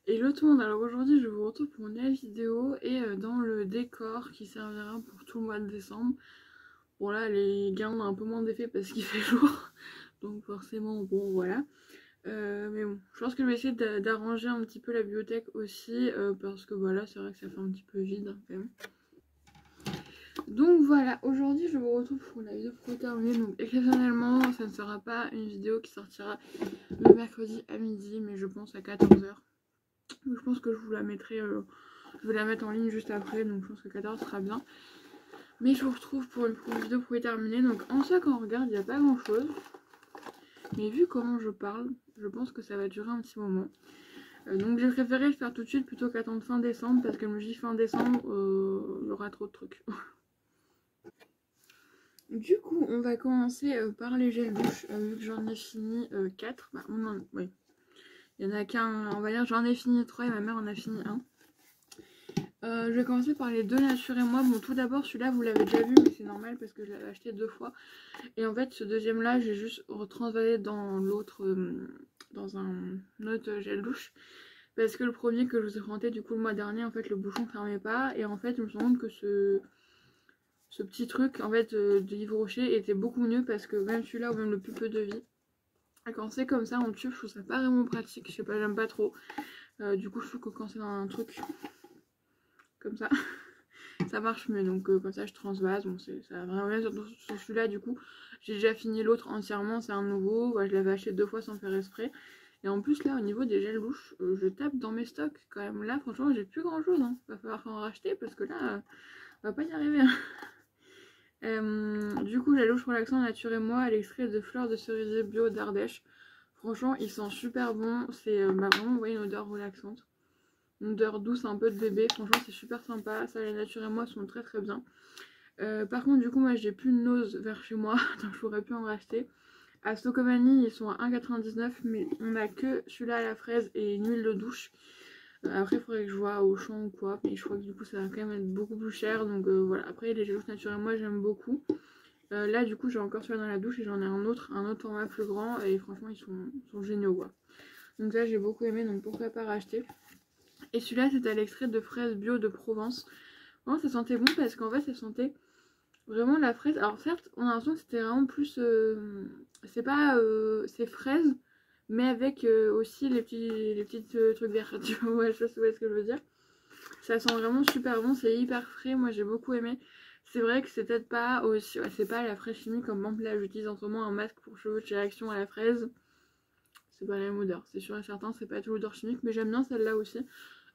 Et le monde, alors aujourd'hui je vous retrouve pour une nouvelle vidéo et dans le décor qui servira pour tout le mois de décembre. Bon là les gains ont un peu moins d'effet parce qu'il fait jour, donc forcément bon voilà. Mais bon, je pense que je vais essayer d'arranger un petit peu la bibliothèque aussi parce que voilà c'est vrai que ça fait un petit peu vide hein, quand même. Donc voilà, aujourd'hui je vous retrouve pour la vidéo pour terminer. Donc exceptionnellement ça ne sera pas une vidéo qui sortira le mercredi à midi mais je pense à 14h. Je pense que je vous la mettrai, je vais la mettre en ligne juste après, donc je pense que 14 sera bien. Mais je vous retrouve pour une vidéo pour y terminer. Donc en soi quand on regarde il n'y a pas grand chose. Mais vu comment je parle, je pense que ça va durer un petit moment. Donc j'ai préféré le faire tout de suite plutôt qu'attendre fin décembre parce que je me dis fin décembre, il y aura trop de trucs. Du coup on va commencer par les gels douche, vu que j'en ai fini 4. Bah, oui. Il y en a qu'un, on va dire j'en ai fini 3 et ma mère en a fini 1. Je vais commencer par les deux Nature et Moi. Bon, tout d'abord, celui-là, vous l'avez déjà vu, mais c'est normal parce que je l'avais acheté 2 fois. Et en fait, ce deuxième-là, j'ai juste retransvasé dans l'autre, dans un autre gel douche. Parce que le premier que je vous ai présenté, du coup, le mois dernier, en fait, le bouchon ne fermait pas. Et en fait, je me suis rendu compte que ce petit truc, en fait, de Yves Rocher était beaucoup mieux parce que même celui-là, ou même le plus peu de vie, quand c'est comme ça en tube, je trouve ça pas vraiment pratique. Je sais pas, j'aime pas trop. Du coup, je trouve que quand c'est dans un truc comme ça, ça marche mieux. Donc comme ça je transvase. Bon, ça va vraiment bien sur celui-là. Du coup j'ai déjà fini l'autre entièrement, c'est un nouveau. Ouais, je l'avais acheté 2 fois sans faire exprès. Et en plus là au niveau des gels douche, je tape dans mes stocks quand même. Là franchement j'ai plus grand chose hein. Va falloir en racheter parce que là on va pas y arriver hein. Du coup gel douche relaxant Nature et Moi à l'extrait de fleurs de cerisier bio d'Ardèche. Franchement il sent super bon. C'est vraiment ouais, une odeur relaxante, une odeur douce un peu de bébé. Franchement c'est super sympa. Ça les Nature et Moi sont très très bien. Par contre du coup moi j'ai plus de nose vers chez moi donc je pourrais plus en racheter. À Stocomanie ils sont à 1,99 mais on a que celui-là à la fraise et une huile de douche. Après il faudrait que je vois au champ ou quoi, mais je crois que du coup ça va quand même être beaucoup plus cher. Donc voilà, après les gels douche naturels moi j'aime beaucoup. Là du coup j'ai encore celui-là dans la douche et j'en ai un autre format plus grand et franchement ils sont géniaux quoi. Donc ça j'ai beaucoup aimé, donc pourquoi pas racheter. Et celui-là c'était à l'extrait de fraises bio de Provence. Vraiment ça sentait bon parce qu'en fait ça sentait vraiment la fraise. Alors certes on a l'impression que c'était vraiment plus c'est pas c'est fraise mais avec aussi les petites trucs verts. Tu vois, ouais, je sais pas ce que je veux dire. Ça sent vraiment super bon, c'est hyper frais, moi j'ai beaucoup aimé. C'est vrai que c'est peut-être pas aussi, ouais, c'est pas la fraise chimique comme exemple là j'utilise en ce moment un masque pour cheveux de chez Action à la fraise. C'est pas la même odeur, c'est sûr et certain, c'est pas tout l'odeur chimique, mais j'aime bien celle-là aussi.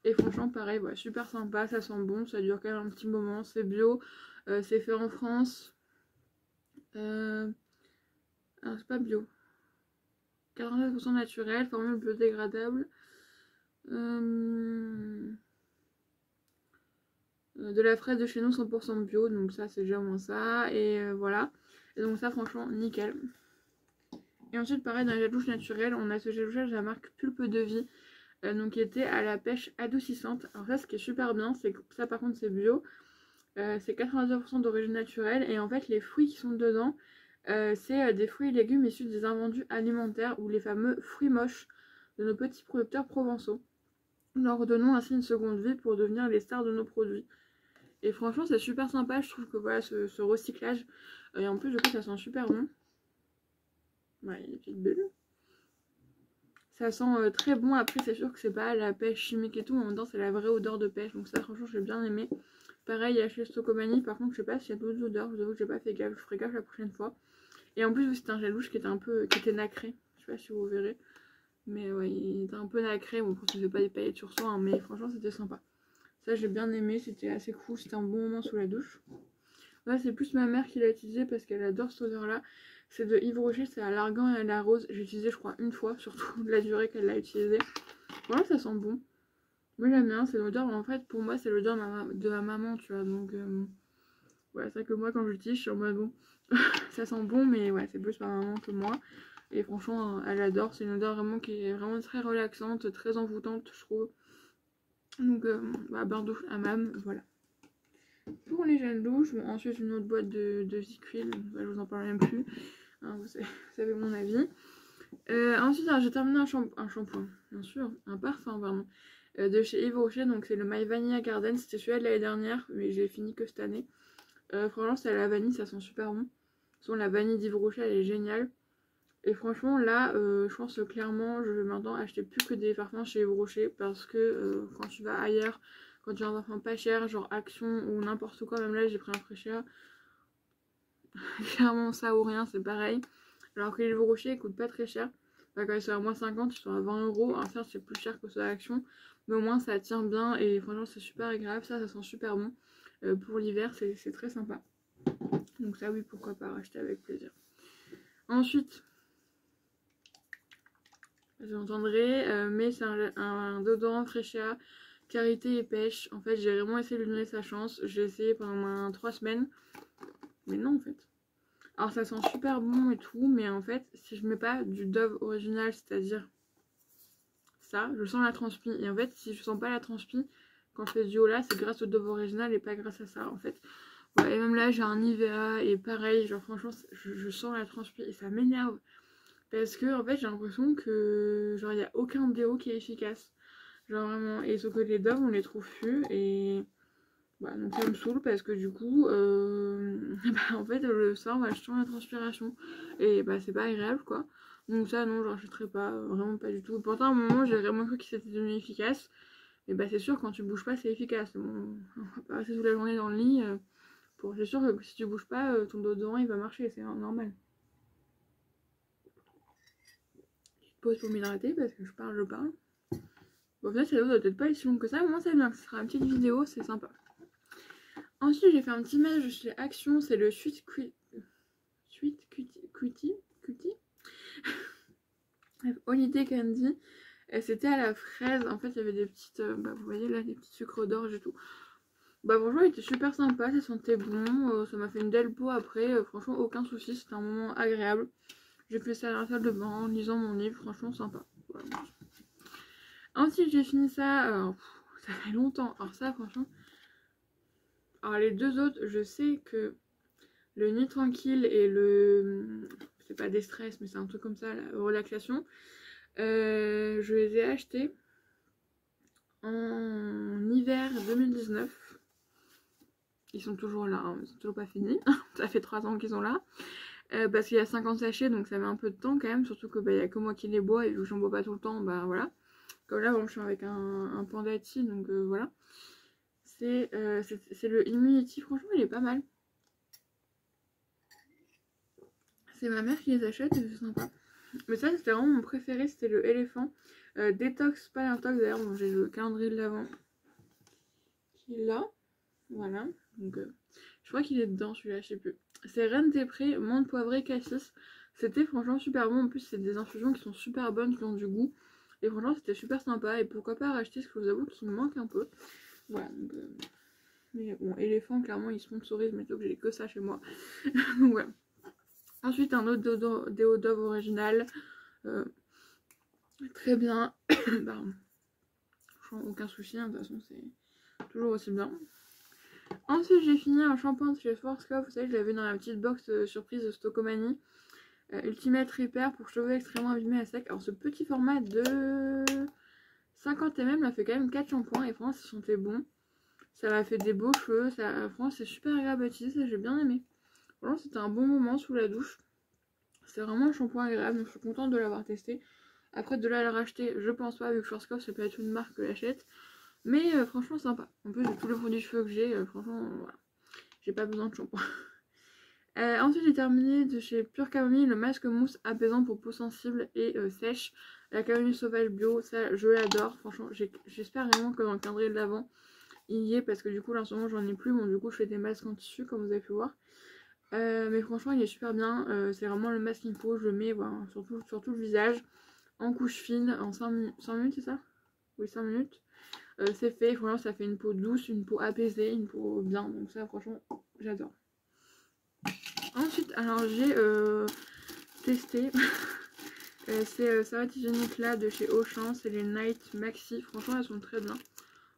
Et franchement pareil, ouais, super sympa, ça sent bon, ça dure quand même un petit moment, c'est bio, c'est fait en France. Alors c'est pas bio. 49% naturel, formule biodégradable. De la fraise de chez nous 100% bio, donc ça c'est déjà moins ça. Et voilà. Et donc ça franchement nickel. Et ensuite pareil dans les gel douche naturels, on a ce gel douche de la marque Pulpe de Vie. Donc qui était à la pêche adoucissante. Alors ça ce qui est super bien, c'est que ça par contre c'est bio. C'est 99% d'origine naturelle. Et en fait les fruits qui sont dedans, c'est des fruits et légumes issus des invendus alimentaires ou les fameux fruits moches de nos petits producteurs provençaux. Nous leur donnons ainsi une seconde vie pour devenir les stars de nos produits. Et franchement c'est super sympa, je trouve que voilà ce recyclage. Et en plus du coup ça sent super bon. Ouais, il y a des petites bulles. Ça sent très bon, après c'est sûr que c'est pas la pêche chimique et tout, en même temps c'est la vraie odeur de pêche, donc ça franchement j'ai bien aimé. Pareil à chez Stocomanie, par contre je sais pas s'il y a d'autres odeurs, je vous avoue que j'ai pas fait gaffe, je ferai gaffe la prochaine fois. Et en plus c'était un gel douche qui était nacré, je sais pas si vous verrez. Mais ouais, il était un peu nacré, bon après ça fait pas des paillettes sur soi, hein, mais franchement c'était sympa. Ça j'ai bien aimé, c'était assez cool, c'était un bon moment sous la douche. Là c'est plus ma mère qui l'a utilisé parce qu'elle adore cette odeur là. C'est de Yves Rocher, c'est à l'argan et à la rose. J'ai utilisé je crois une fois, surtout de la durée qu'elle l'a utilisé. Voilà, ça sent bon. Moi j'aime bien, c'est l'odeur, en fait pour moi c'est l'odeur de ma maman, tu vois. Donc ouais, c'est vrai que moi quand j'utilise je suis en mode bon, ça sent bon mais ouais c'est plus ma maman que moi. Et franchement elle adore, c'est une odeur vraiment qui est vraiment très relaxante, très envoûtante je trouve. Donc bain douche hammam, voilà. Pour les gels douche, bon, ensuite une autre boîte de Ziquil, je vous en parle même plus, hein, vous savez mon avis. Ensuite, j'ai terminé un shampoing, bien sûr, un parfum, pardon, de chez Yves Rocher, donc c'est le My Vanilla Garden, c'était celui-là de l'année dernière, mais j'ai fini que cette année. Franchement, c'est à la vanille, ça sent super bon. De toute façon, la vanille d'Yves Rocher, elle est géniale. Et franchement, là, je pense que clairement, je vais maintenant acheter plus que des parfums chez Yves Rocher, parce que quand tu vas ailleurs, quand tu as un parfum pas cher, genre Action ou n'importe quoi, même là, j'ai pris un Fresh. Clairement, ça ou rien, c'est pareil. Alors que les Yves Rocher, ils coûtent pas très cher. Bah, quand ils sont à moins 50, ils sont à 20 €. Alors certes, c'est plus cher que ceux à Action, mais au moins ça tient bien et franchement, c'est super agréable. Ça sent super bon. Pour l'hiver, c'est très sympa. Donc ça, oui, pourquoi pas racheter avec plaisir. Ensuite, vous entendrez, mais c'est un déodorant Fresha, Karité et Pêche. En fait, j'ai vraiment essayé de lui donner sa chance. J'ai essayé pendant 3 semaines. Mais non, en fait. Alors ça sent super bon et tout, mais en fait, si je mets pas du Dove original, c'est-à-dire ça, je sens la transpi. Et en fait, si je sens pas la transpi, quand je fais ce duo là, c'est grâce au Dove original et pas grâce à ça, en fait. Ouais, et même là, j'ai un Nivea et pareil, genre franchement, je sens la transpi et ça m'énerve. Parce que en fait, j'ai l'impression que genre il y a aucun déo qui est efficace. Genre vraiment, et sauf que les Dove, on les trouve plus et bah, donc ça me saoule parce que du coup, bah, en fait, le soir, bah, je sens la transpiration. Et bah, c'est pas agréable quoi. Donc ça, non, j'achèterai pas, vraiment pas du tout. Pourtant, à un moment, j'ai vraiment cru qu'il s'était devenu efficace. Mais bah, c'est sûr, quand tu bouges pas, c'est efficace. Bon, on va pas rester toute la journée dans le lit. C'est sûr que si tu bouges pas, ton déodorant il va marcher, c'est normal. Petite pause pour m'hydrater parce que je parle. Bon, en fait, ça doit peut-être pas être si long que ça, au moins c'est bien. Ce sera une petite vidéo, c'est sympa. Ensuite, j'ai fait un petit match chez Action, c'est le Sweet Cutie Holiday Candy. C'était à la fraise. En fait, il y avait des petites, vous voyez là, des petits sucres d'orge et tout. Bah, franchement, il était super sympa, ça sentait bon. Ça m'a fait une belle peau après. Franchement, aucun souci, c'était un moment agréable. J'ai fait ça à la salle de bain en lisant mon livre, franchement sympa. Voilà. Ensuite, j'ai fini ça. Ça fait longtemps. Alors, ça, franchement. Alors, les deux autres, je sais que le Nuit Tranquille et le. C'est pas des stress, mais c'est un truc comme ça, la relaxation. Je les ai achetés en hiver 2019. Ils sont toujours là, hein, ils sont toujours pas finis. Ça fait 3 ans qu'ils sont là. Parce qu'il y a 50 sachets, donc ça met un peu de temps quand même. Surtout que y a que moi qui les bois et vu que j'en bois pas tout le temps, bah voilà. Comme là, bon, je suis avec un Panda Tea, donc voilà. C'est le Immunity, franchement, il est pas mal. C'est ma mère qui les achète et c'est sympa. Mais ça, c'était vraiment mon préféré, c'était le éléphant. Détox, pas l'intox d'ailleurs, bon, j'ai le calendrier de l'avant qui est là. Voilà, donc je crois qu'il est dedans celui-là, je sais plus. C'est Reine des Prés, menthe poivrée, cassis. C'était franchement super bon. En plus, c'est des infusions qui sont super bonnes, qui ont du goût. Et franchement, c'était super sympa. Et pourquoi pas racheter, ce que je vous avoue qu'il me manque un peu. Voilà, donc. Mais bon, éléphant, clairement, il sponsorise, mais donc j'ai que ça chez moi. Donc voilà. Ensuite, un autre déodore original. Très bien. Bah, franchement, aucun souci, hein, de toute façon, c'est toujours aussi bien. Ensuite, j'ai fini un shampoing de chez Schwarzkopf. Vous savez, je l'avais dans la petite box surprise de Stocomanie. Ultimate Repair pour cheveux extrêmement abîmés à sec. Alors, ce petit format de 50 ml m'a fait quand même 4 shampoings. Et franchement, ça sentait bon. Ça m'a fait des beaux cheveux. Franchement, c'est super agréable à utiliser. Ça, j'ai bien aimé. Franchement, c'était un bon moment sous la douche. C'est vraiment un shampoing agréable. Donc, je suis contente de l'avoir testé. Après, de là à le racheter, je pense pas. Vu que Schwarzkopf, c'est pas être une marque que j'achète. Mais franchement, sympa. En plus de tous les produits cheveux que j'ai, franchement, voilà. J'ai pas besoin de shampoing. Ensuite, j'ai terminé de chez Pure Camomille le masque mousse apaisant pour peau sensible et sèche. La camomille sauvage bio, ça je l'adore. Franchement, j'espère vraiment que dans le calendrier de l'avant, il y est parce que du coup, là en ce moment, j'en ai plus. Bon, du coup, je fais des masques en tissu comme vous avez pu voir. Mais franchement, il est super bien. C'est vraiment le masque qu'il me faut. Je le mets voilà, sur tout le visage en couche fine en 5 minutes, c'est ça? Oui, 5 minutes. C'est fait. Franchement, ça fait une peau douce, une peau apaisée, une peau bien. Donc, ça, franchement, j'adore. Ensuite, alors j'ai testé ces serviettes hygiéniques là de chez Auchan, c'est les Night Maxi, franchement elles sont très bien.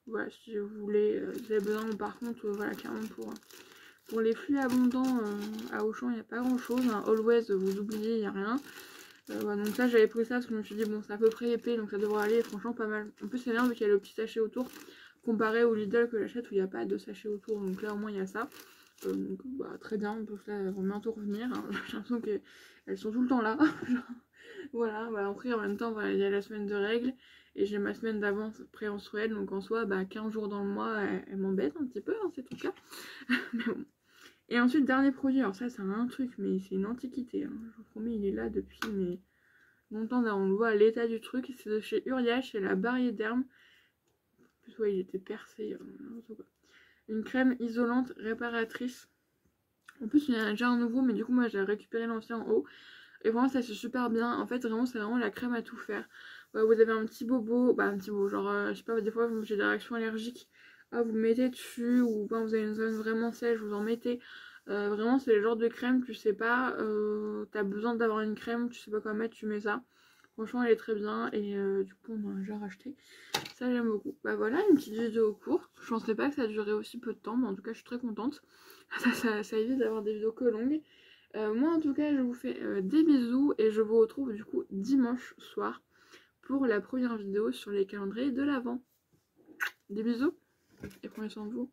Voilà, si vous voulez, vous avez besoin, par contre, voilà, clairement pour les flux abondants à Auchan, il n'y a pas grand chose, hein. Always, vous oubliez, il n'y a rien. Voilà, donc ça j'avais pris ça parce que je me suis dit bon c'est à peu près épais donc ça devrait aller, franchement pas mal. En plus c'est bien vu qu'il y a le petit sachet autour comparé au Lidl que j'achète où il n'y a pas de sachet autour, donc là au moins il y a ça. Donc bah, très bien, donc là elles vont bientôt revenir, hein. J'ai l'impression qu'elles sont tout le temps là. Voilà, bah après en même temps voilà, il y a la semaine de règles et j'ai ma semaine d'avance prémenstruelle, donc en soi bah 15 jours dans le mois elle m'embête un petit peu, hein, c'est tout le cas. Mais bon. Et ensuite dernier produit, alors ça c'est un truc mais c'est une antiquité, hein. Je vous promets il est là depuis mais longtemps, on le voit à l'état du truc, c'est de chez Uriage, c'est la Bariéderm. En plus ouais il était percé, une crème isolante réparatrice. En plus il y en a déjà un nouveau mais du coup moi j'ai récupéré l'ancien en haut. Et vraiment ça c'est super bien, en fait vraiment c'est vraiment la crème à tout faire. Ouais, vous avez un petit bobo, bah un petit bobo, genre je sais pas, des fois j'ai des réactions allergiques, ah, vous le mettez dessus, ou ben, vous avez une zone vraiment sèche, vous en mettez. Vraiment c'est le genre de crème, tu sais pas, t'as besoin d'avoir une crème, tu sais pas quoi mettre, tu mets ça. Franchement elle est très bien et du coup on a déjà racheté. Ça j'aime beaucoup. Bah voilà une petite vidéo courte, je pensais pas que ça durait aussi peu de temps, mais en tout cas je suis très contente. Ça évite d'avoir des vidéos que longues. Moi en tout cas je vous fais des bisous et je vous retrouve du coup dimanche soir pour la première vidéo sur les calendriers de l'Avent. Des bisous et prenez soin de vous.